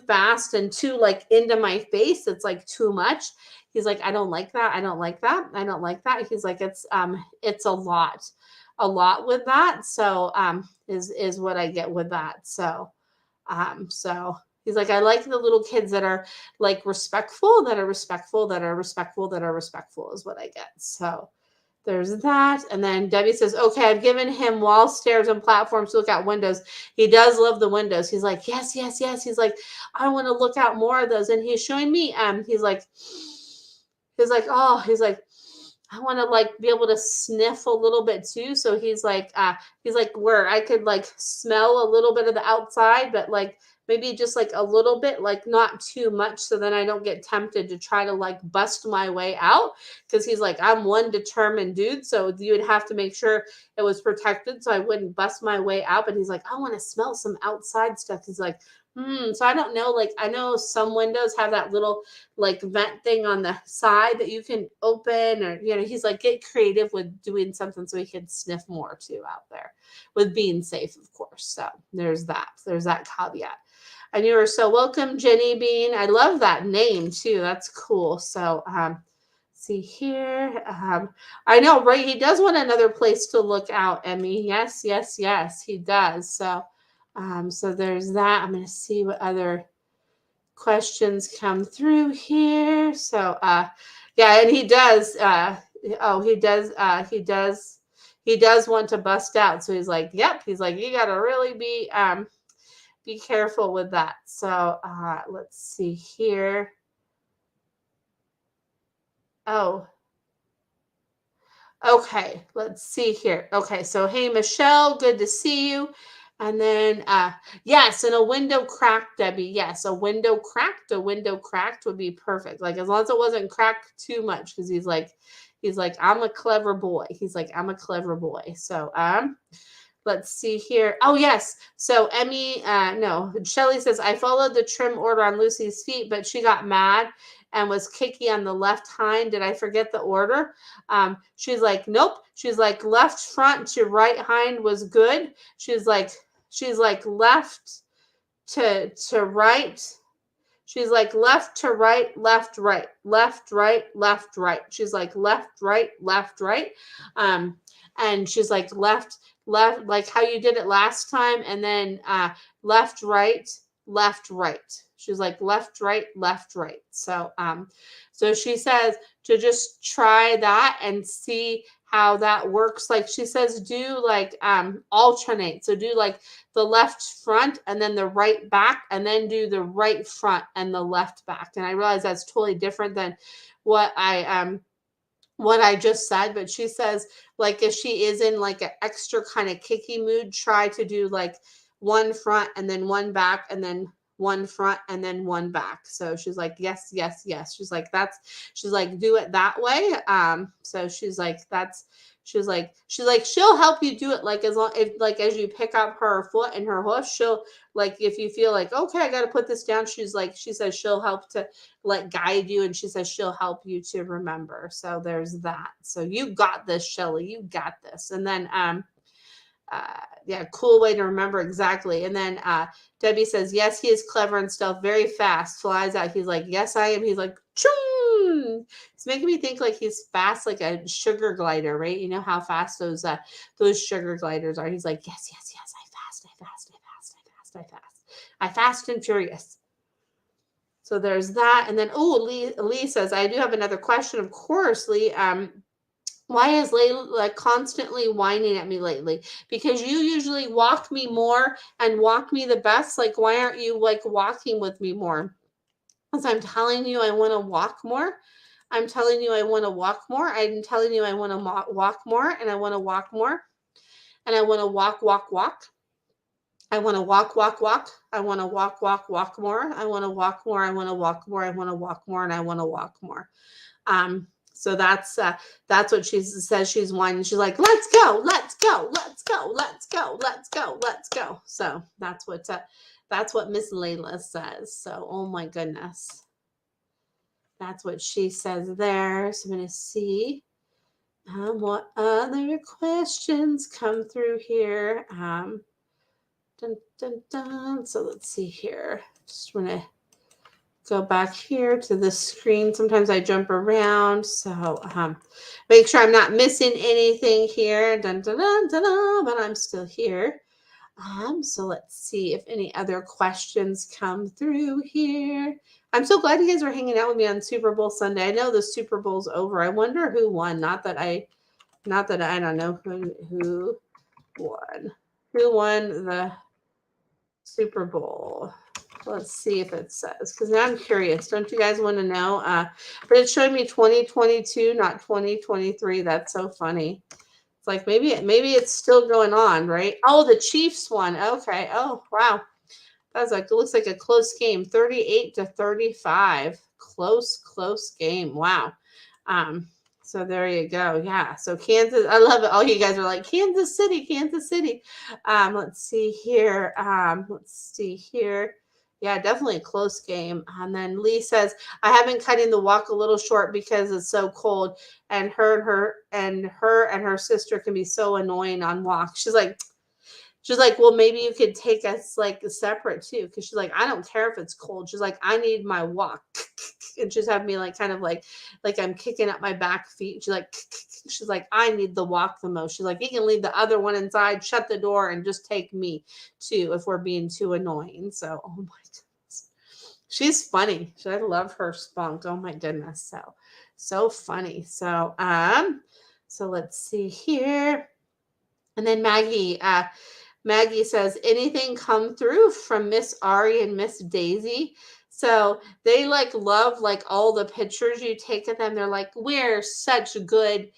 fast and too like into my face, it's like too much. He's like, I don't like that. I don't like that. I don't like that. He's like, it's a lot with that. So is what I get with that. So he's like, I like the little kids that are like respectful, that are respectful, that are respectful, that are respectful is what I get. So there's that. And then Debbie says, okay, I've given him wall stairs and platforms to look out windows. He does love the windows. He's like, yes, yes, yes. He's like, I want to look out more of those. And he's showing me, he's like, I want to like be able to sniff a little bit too. So he's like where I could like smell a little bit of the outside, but like maybe just like a little bit, like not too much. So then I don't get tempted to try to like bust my way out. Cause he's like, I'm one determined dude. So you would have to make sure it was protected so I wouldn't bust my way out. But he's like, I want to smell some outside stuff. He's like, so I don't know. Like I know some windows have that little like vent thing on the side that you can open, or he's like, get creative with doing something so he can sniff more too out there with being safe, of course. So there's that caveat. And you are so welcome, Jenny Bean. I love that name too. That's cool. So see here. I know, right? He does want another place to look out, Emmy. Yes, yes, yes, he does. So there's that. I'm going to see what other questions come through here. So yeah, and he does he does want to bust out. So he's like, yep, he's like, you got to really be careful with that. So let's see here. Oh, okay, let's see here. Okay, so hey, Michelle, good to see you. And then, yes, and a window cracked, Debbie. Yes, a window cracked would be perfect. Like as long as it wasn't cracked too much, because he's like, I'm a clever boy. He's like, I'm a clever boy. So, let's see here. Oh, yes. So Emmy, no, Shelly says, I followed the trim order on Lucy's feet, but she got mad and was kicky on the left hind. Did I forget the order? She's like, nope. She's like, left front to right hind was good. She's like left to right. She's like left to right, left, right, left, right, left, right. She's like left, right, left, right. And she's like left, like how you did it last time, and then left, right, left, right. She's like left, right, left, right. So she says to just try that and see how that works. Like she says, do like alternate. So do like the left front and then the right back, and then do the right front and the left back. And I realize that's totally different than what I just said, but she says like if she is in like an extra kind of kicky mood, try to do like one front and then one back and then one front and then one back. So she's like, yes, yes, yes. She's like, do it that way. So she's like, she'll help you do it. Like as long if like as you pick up her foot and her hoof, she'll like if you feel like, okay, I got to put this down. She says she'll help to like guide you, and she says she'll help you to remember. So there's that. So you got this, Shelly. You got this. And then yeah, cool way to remember exactly. And then Debbie says, yes, he is clever and stealth, very fast, flies out. He's like, yes, I am. He's like, choom. It's making me think like he's fast, like a sugar glider, right? You know how fast those sugar gliders are. He's like, yes, yes, yes, I fast and furious. So there's that. And then, Lee says, I do have another question. Of course, Lee. Why is Layla like constantly whining at me lately? Because you usually walk me more and walk me the best. Like, why aren't you like walking with me more? Because I'm telling you, I want to walk more. I'm telling you, I want to walk more. I'm telling you, I want to walk more, and I want to walk more, and I want to walk. I want to walk, walk, walk. I want to walk, walk, walk more. I want to walk more. I want to walk more. I want to walk more, and I want to walk more. So that's what she says she's wanting. She's like, let's go, let's go, let's go, let's go, let's go, let's go. So that's what Miss Layla says. So oh my goodness, that's what she says there. So I'm gonna see what other questions come through here. Dun, dun, dun. So let's see here. Just want to go back here to the screen. Sometimes I jump around, so make sure I'm not missing anything here. Dun, dun, dun, dun, dun, but I'm still here. So let's see if any other questions come through here. I'm so glad you guys were hanging out with me on Super Bowl Sunday. I know the Super Bowl's over. I wonder who won. Not that I don't know who won. Who won the Super Bowl? Let's see if it says, because now I'm curious. Don't you guys want to know? But it's showing me 2022, not 2023. That's so funny. It's like maybe it's still going on, right? Oh, the Chiefs won. Okay. Oh, wow. That was like, it looks like a close game, 38-35. Close game. Wow. So there you go. Yeah. So Kansas, I love it. All you guys are like, Kansas City, Kansas City. Let's see here. Yeah, definitely a close game. And then Lee says, I have been cutting the walk a little short because it's so cold, and her and her sister can be so annoying on walks. She's like, well, maybe you could take us like separate too. Cause she's like, I don't care if it's cold. She's like, I need my walk. And she's having me like kind of like I'm kicking up my back feet. She's like, I need the walk the most. She's like, you can leave the other one inside, shut the door, and just take me too if we're being too annoying. So, oh my goodness. She's funny. I love her spunk. Oh my goodness. So funny. So let's see here. And then Maggie says, anything come through from Miss Ari and Miss Daisy? So they like love like all the pictures you take of them. They're like, we're such good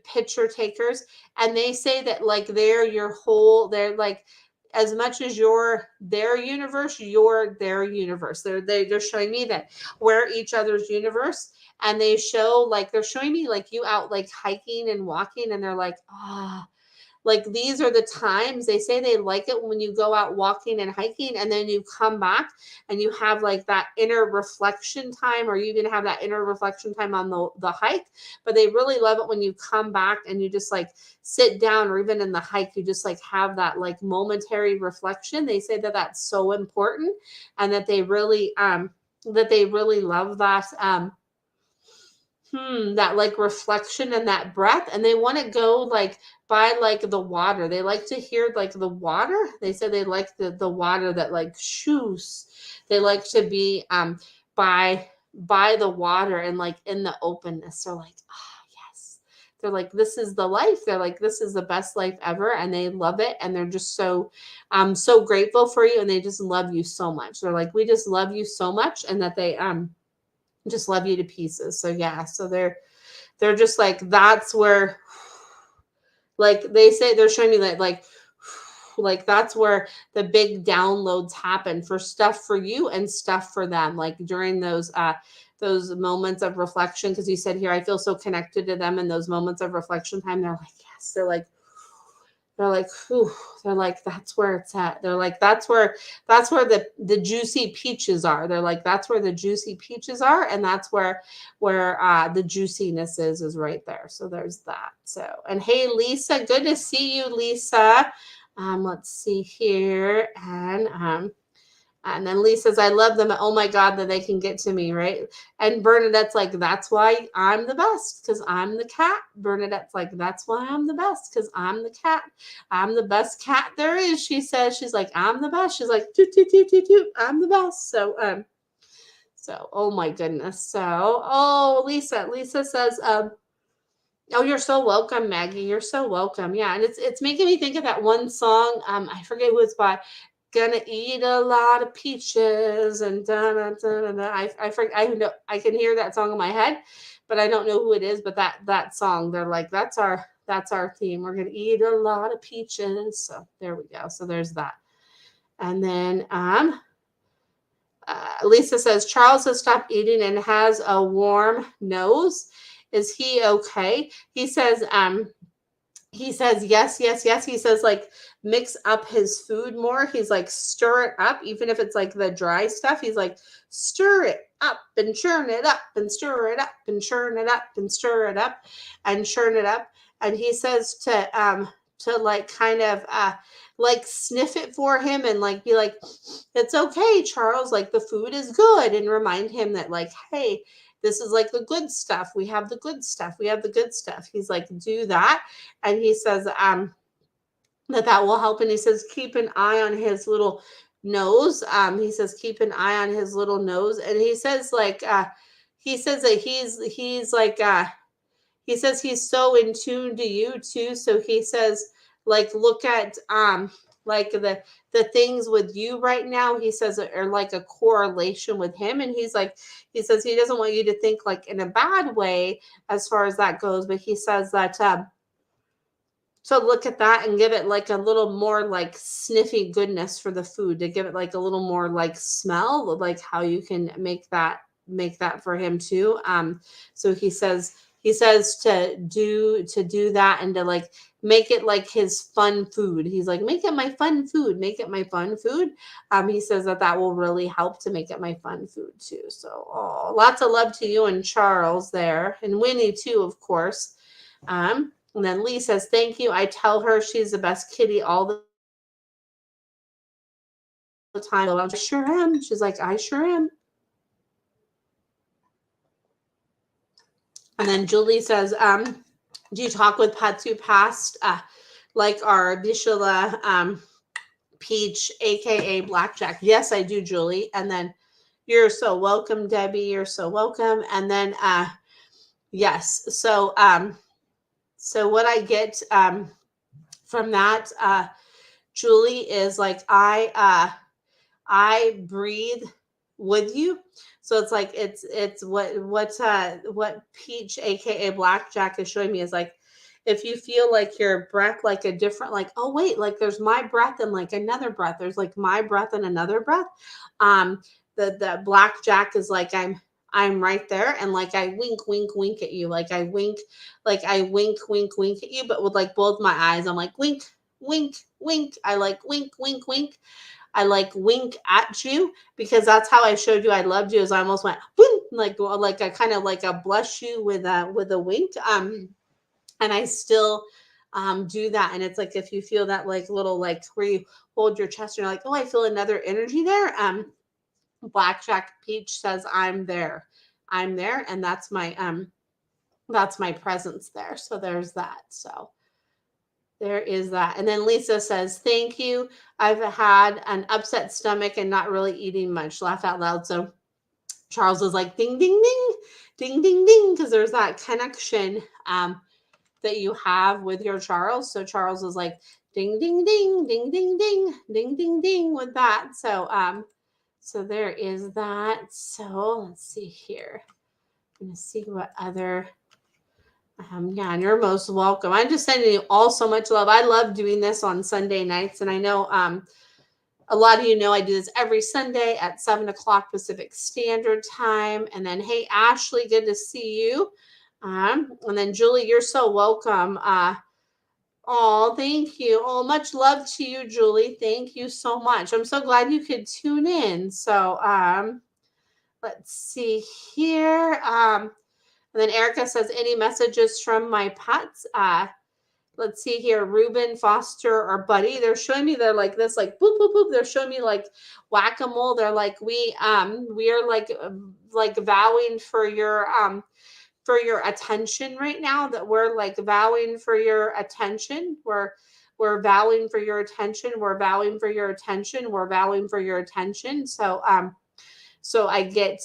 picture takers. And they say that like they're like, as much as you're their universe, you're their universe. They're showing me that we're each other's universe. And they're showing me like you out like hiking and walking, and they're like, like these are the times they say they like it when you go out walking and hiking, and then you come back and you have like that inner reflection time, or you even have that inner reflection time on the hike. But they really love it when you come back and you just like sit down, or even in the hike, you just like have that like momentary reflection. They say that that's so important, and that they really love that. That like reflection and that breath, and they want to go like by like the water. They like to hear like the water. They said they like the water that like shoos. They like to be by the water and like in the openness. They're like, yes. They're like, this is the life. They're like, this is the best life ever, and they love it, and they're just so grateful for you, and they just love you so much. They're like, we just love you so much, and that they just love you to pieces. So yeah, so they're just like, that's where, like they say, they're showing me that like that's where the big downloads happen for stuff for you and stuff for them, like during those moments of reflection. Because you said here, I feel so connected to them in those moments of reflection time. They're like, yes. Whew, they're like, that's where it's at. They're like, that's where the juicy peaches are. They're like, that's where the juicy peaches are. And that's where the juiciness is right there. So there's that. So, and hey, Lisa, good to see you, Lisa. Let's see here. And then Lisa's, I love them. Oh my God, that they can get to me, right? And Bernadette's like, that's why I'm the best, because I'm the cat. Bernadette's like, that's why I'm the best, because I'm the cat. I'm the best cat there is, she says. She's like, I'm the best. She's like, toot, toot, toot, toot, toot. I'm the best. So, oh my goodness. So, oh, Lisa says, oh, you're so welcome, Maggie. You're so welcome. Yeah, and it's making me think of that one song. I forget who it's by. Gonna eat a lot of peaches and da da da da. I know, I can hear that song in my head, but I don't know who it is. But that song, they're like, that's That's our theme. We're going to eat a lot of peaches. So there we go. So there's that. And then Lisa says, Charles has stopped eating and has a warm nose. Is he okay? He says, yes, yes, yes. He says, like, mix up his food more. He's like, stir it up, even if it's like the dry stuff. He's like, stir it up and churn it up and stir it up and churn it up and stir it up and churn it up. And he says to like kind of like sniff it for him and like be like, it's okay, Charles, like the food is good, and remind him that like, hey, this is like the good stuff. We have the good stuff. We have the good stuff. He's like, do that. And he says that will help. And he says, keep an eye on his little nose. He says, keep an eye on his little nose. And he says like, he says that he's like, he says he's so in tune to you too. So he says, like, look at like the things with you right now, he says, are like a correlation with him. And he's like, he says he doesn't want you to think like in a bad way as far as that goes, but he says that so look at that and give it like a little more like sniffy goodness for the food, to give it like a little more like smell, like how you can make that for him too. So he says to do that and to like make it like his fun food. He's like, make it my fun food, make it my fun food. He says that will really help to make it my fun food too. So lots of love to you and Charles there, and Winnie too, of course. And then Lee says, thank you. I tell her she's the best kitty all the time. I sure am. She's like, I sure am. And then Julie says, do you talk with pets who passed, like our Bishula Peach, aka Blackjack? Yes, I do, Julie. And then you're so welcome, Debbie. You're so welcome. And then yes, so so what I get from that, Julie, is like I breathe with you. So it's like it's what Peach, aka Blackjack, is showing me is like, if you feel like your breath like a different, like, oh wait, like there's my breath and like another breath. There's like my breath and another breath. The Blackjack is like I'm right there, and like I wink at you, like I wink at you, but with like both my eyes. I'm like wink. I like wink. I like wink at you, because that's how I showed you I loved you. Is I almost went boom, like I kind of like a blush you with a wink. And I still do that. And it's like, if you feel that like little like where you hold your chest and you're like, oh, I feel another energy there. Blackjack Peach says, I'm there, and that's my presence there. So there's that. So there is that. And then Lisa says, thank you. I've had an upset stomach and not really eating much. Laugh out loud. So Charles is like, ding, ding, ding, ding, ding, ding, because there's that connection that you have with your Charles. So Charles is like, ding, ding, ding, ding, ding, ding, ding, ding, ding with that. So so there is that. So let's see here. I'm going to see what other yeah, and you're most welcome. I'm just sending you all so much love. I love doing this on Sunday nights. And I know a lot of you know I do this every Sunday at 7 o'clock Pacific Standard Time. And then, hey, Ashley, good to see you. And then, Julie, you're so welcome. Oh, thank you. Oh, much love to you, Julie. Thank you so much. I'm so glad you could tune in. So let's see here. And then Erica says, any messages from my pets? Let's see here. Ruben, Foster, or Buddy. They're showing me they're like this, like boop, boop, boop. They're showing me like whack-a-mole. They're like, we are like vowing for your attention right now, that we're like vowing for your attention. We're vowing for your attention. We're vowing for your attention. We're vowing for your attention. So I get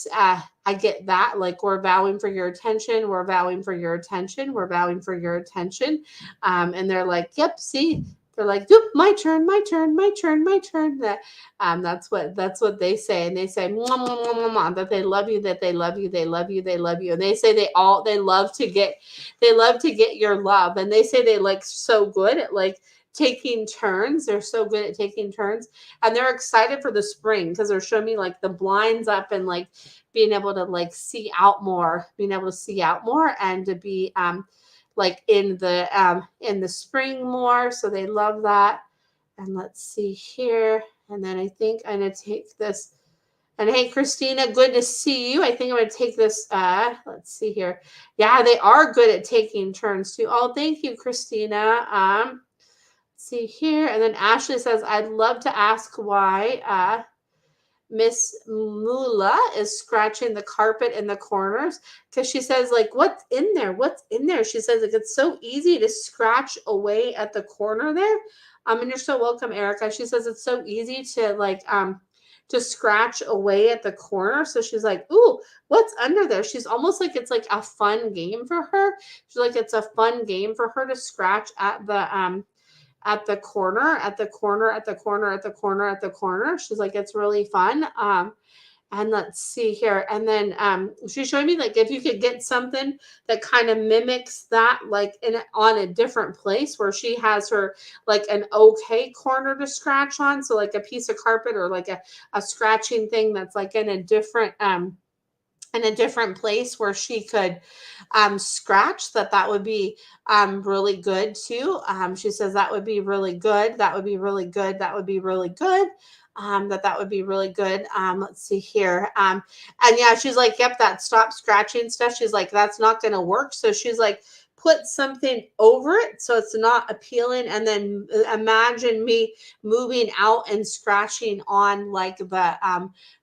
that, like, we're vowing for your attention. We're vowing for your attention. We're vowing for your attention. And they're like, yep, see, they're like, "Oop, my turn, my turn, my turn, my turn." That's what they say, and they say "Mwah, mwah, mwah, mwah, mwah," that they love you, that they love you, they love you, they love you, and they say they love to get your love, and they say they like so good at like taking turns. They're so good at taking turns, and they're excited for the spring because they're showing me like the blinds up and like being able to like see out more, being able to see out more, and to be like in the spring more. So they love that. And let's see here. And then I think I'm gonna take this. And hey, Christina, good to see you. I think I'm gonna take this. Let's see here. Yeah, they are good at taking turns too. Oh, thank you, Christina. Let's see here. And then Ashley says, I'd love to ask why Miss Mula is scratching the carpet in the corners because she says, like, what's in there? What's in there? She says, like, it's so easy to scratch away at the corner there. And you're so welcome, Erica. She says it's so easy to scratch away at the corner. So she's like, ooh, what's under there? She's almost like it's like a fun game for her. She's like, it's a fun game for her to scratch at the corner, at the corner, at the corner, at the corner, at the corner. She's like, it's really fun. And let's see here. And then she showed me like if you could get something that kind of mimics that, like on a different place where she has her like an okay corner to scratch on. So like a piece of carpet or like a scratching thing that's like in a different place where she could scratch that would be really good too. She says that would be really good. That would be really good. That would be really good. That would be really good. Let's see here. And yeah, she's like, yep, that stop scratching stuff. She's like, that's not going to work. So she's like, put something over it so it's not appealing. And then imagine me moving out and scratching on like the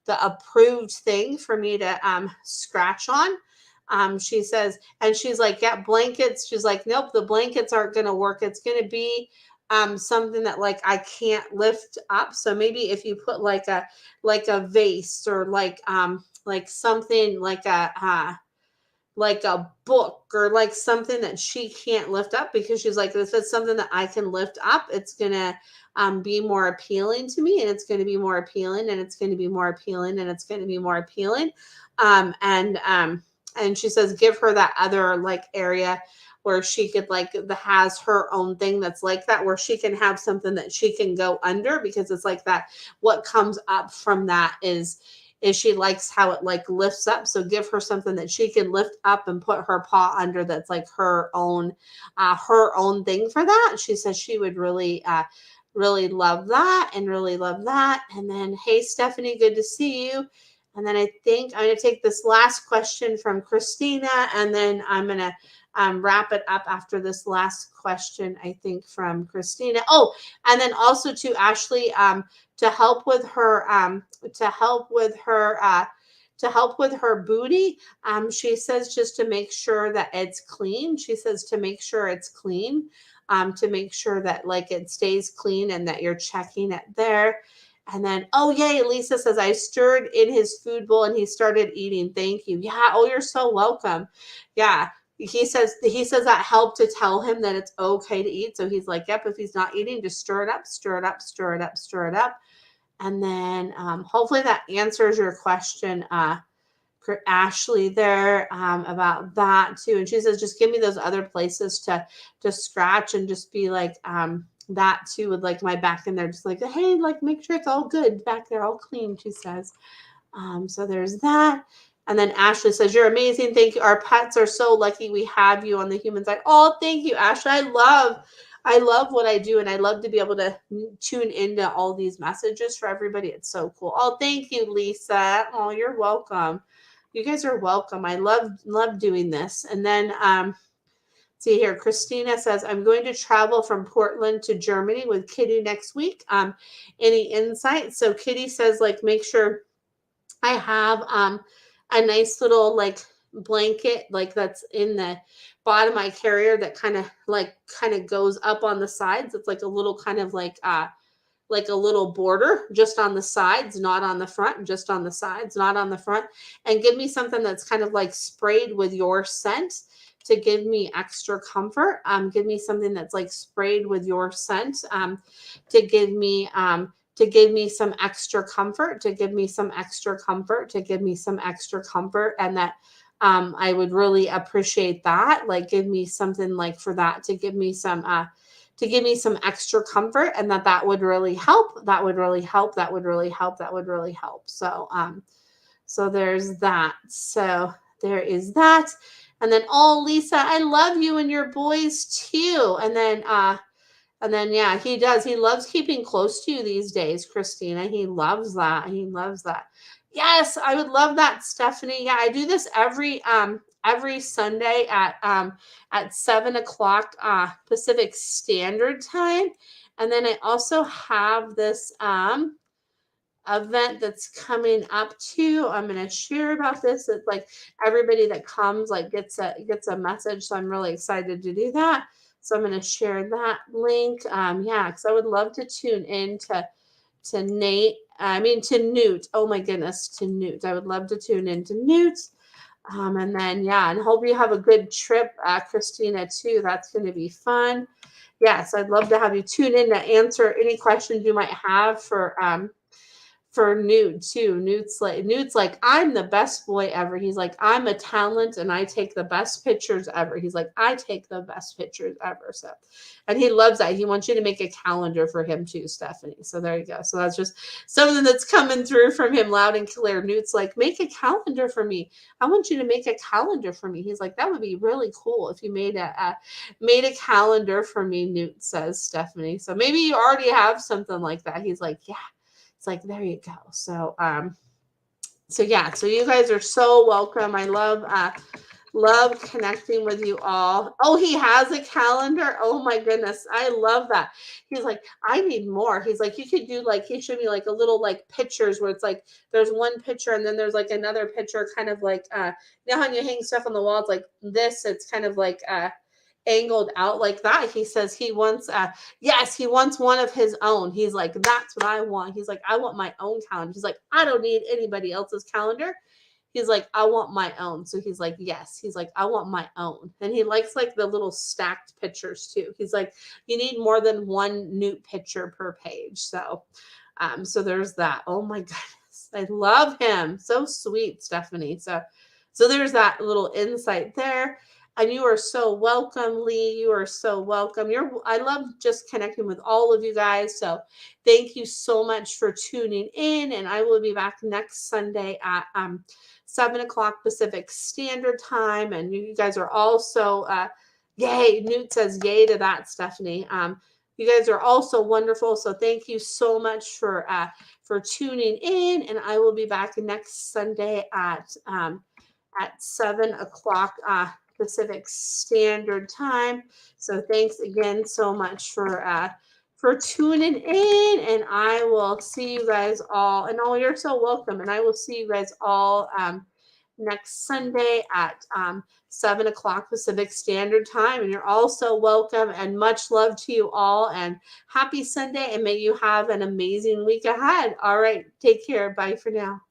approved thing for me to scratch on. She says, and she's like, yeah, blankets. She's like, nope, the blankets aren't going to work. It's going to be something that like I can't lift up. So maybe if you put like a vase or like something like a book or like something that she can't lift up, because she's like, if it's something that I can lift up, it's gonna be more appealing to me, and it's going to be more appealing, and it's going to be more appealing, and it's going to be more appealing. And she says, give her that other like area where she could like has her own thing that's like that, where she can have something that she can go under, because it's like that. What comes up from that is she likes how it like lifts up. So give her something that she can lift up and put her paw under, that's like her own thing for that. She says she would really love that and really love that. And then, hey, Stephanie, good to see you. And then I think I'm going to take this last question from Christina, and then I'm going to wrap it up after this last question, I think, from Christina. Oh, and then also to Ashley, to help with her booty. She says just to make sure that it's clean. She says to make sure it's clean, to make sure that like it stays clean and that you're checking it there. And then, oh yay, Lisa says, I stirred in his food bowl and he started eating. Thank you. Yeah. Oh, you're so welcome. Yeah. He says that helped to tell him that it's okay to eat. So he's like, yep, if he's not eating, just stir it up, stir it up, stir it up, stir it up. And then hopefully that answers your question, Ashley, there, about that too. And she says, just give me those other places to scratch, and just be like that too, with like my back in there, just like, hey, like make sure it's all good back there, all clean, she says. So there's that. And then Ashley says, you're amazing. Thank you. Our pets are so lucky we have you on the human side. Oh, thank you, Ashley. I love what I do, and I love to be able to tune into all these messages for everybody. It's so cool. Oh, thank you, Lisa. Oh, you're welcome. You guys are welcome. I love doing this. And then see here, Christina says, I'm going to travel from Portland to Germany with Kitty next week. Any insight? So Kitty says, like, make sure I have a nice little like blanket, like that's in the bottom of my carrier, that kind of goes up on the sides. It's like a little kind of like a little border just on the sides, not on the front, just on the sides, not on the front. And give me something that's kind of like sprayed with your scent, to give me extra comfort. Give me something that's like sprayed with your scent. To give me some extra comfort, to give me some extra comfort, to give me some extra comfort, and that I would really appreciate that. Like, give me something like for that to give me some extra comfort, and that would really help. That would really help. That would really help. That would really help. So there's that. So there is that. And then, oh, Lisa, I love you and your boys too. And then, yeah, he does. He loves keeping close to you these days, Christina. He loves that. He loves that. Yes, I would love that, Stephanie. Yeah, I do this every Sunday at 7 o'clock Pacific Standard Time. And then I also have this event that's coming up too. I'm going to share about this. It's like everybody that comes like gets a message. So I'm really excited to do that. So I'm going to share that link. Yeah, because I would love to tune in to Newt. Oh my goodness, to Newt. I would love to tune in to Newt. And then, yeah, and hope you have a good trip, Christina, too. That's going to be fun. Yes, I'd love to have you tune in to answer any questions you might have for Newt too. Newt's like, I'm the best boy ever. He's like, I'm a talent and I take the best pictures ever. He's like, I take the best pictures ever. So, and he loves that. He wants you to make a calendar for him too, Stephanie. So there you go. So that's just something that's coming through from him loud and clear. Newt's like, make a calendar for me. I want you to make a calendar for me. He's like, that would be really cool if you made a calendar for me, Newt says, Stephanie. So maybe you already have something like that. He's like, yeah. It's like, there you go. So yeah, so you guys are so welcome. I love connecting with you all. Oh, he has a calendar. Oh my goodness. I love that. He's like, I need more. He's like, you could do like, he showed me like a little like pictures where it's like, there's one picture and then there's like another picture kind of like, you know how you hang stuff on the wall? It's like this, it's kind of like, angled out like that. He says he wants he wants one of his own. He's like, that's what I want. He's like, I want my own calendar. He's like, I don't need anybody else's calendar. He's like, I want my own. So he's like, yes. He's like, I want my own. And he likes like the little stacked pictures too. He's like, you need more than one Newt picture per page. So so there's that. Oh my goodness, I love him. So sweet, Stephanie. So there's that little insight there. And you are so welcome, Lee. You are so welcome. I love just connecting with all of you guys. So thank you so much for tuning in. And I will be back next Sunday at 7 o'clock Pacific Standard Time. And you guys are also, yay. Newt says yay to that, Stephanie. You guys are also wonderful. So thank you so much for tuning in. And I will be back next Sunday at 7 o'clock Pacific Standard Time. So thanks again so much for tuning in, and I will see you guys all. And oh, you're so welcome. And I will see you guys all next Sunday at 7 o'clock Pacific Standard Time. And you're also welcome. And much love to you all. And happy Sunday. And may you have an amazing week ahead. All right, take care. Bye for now.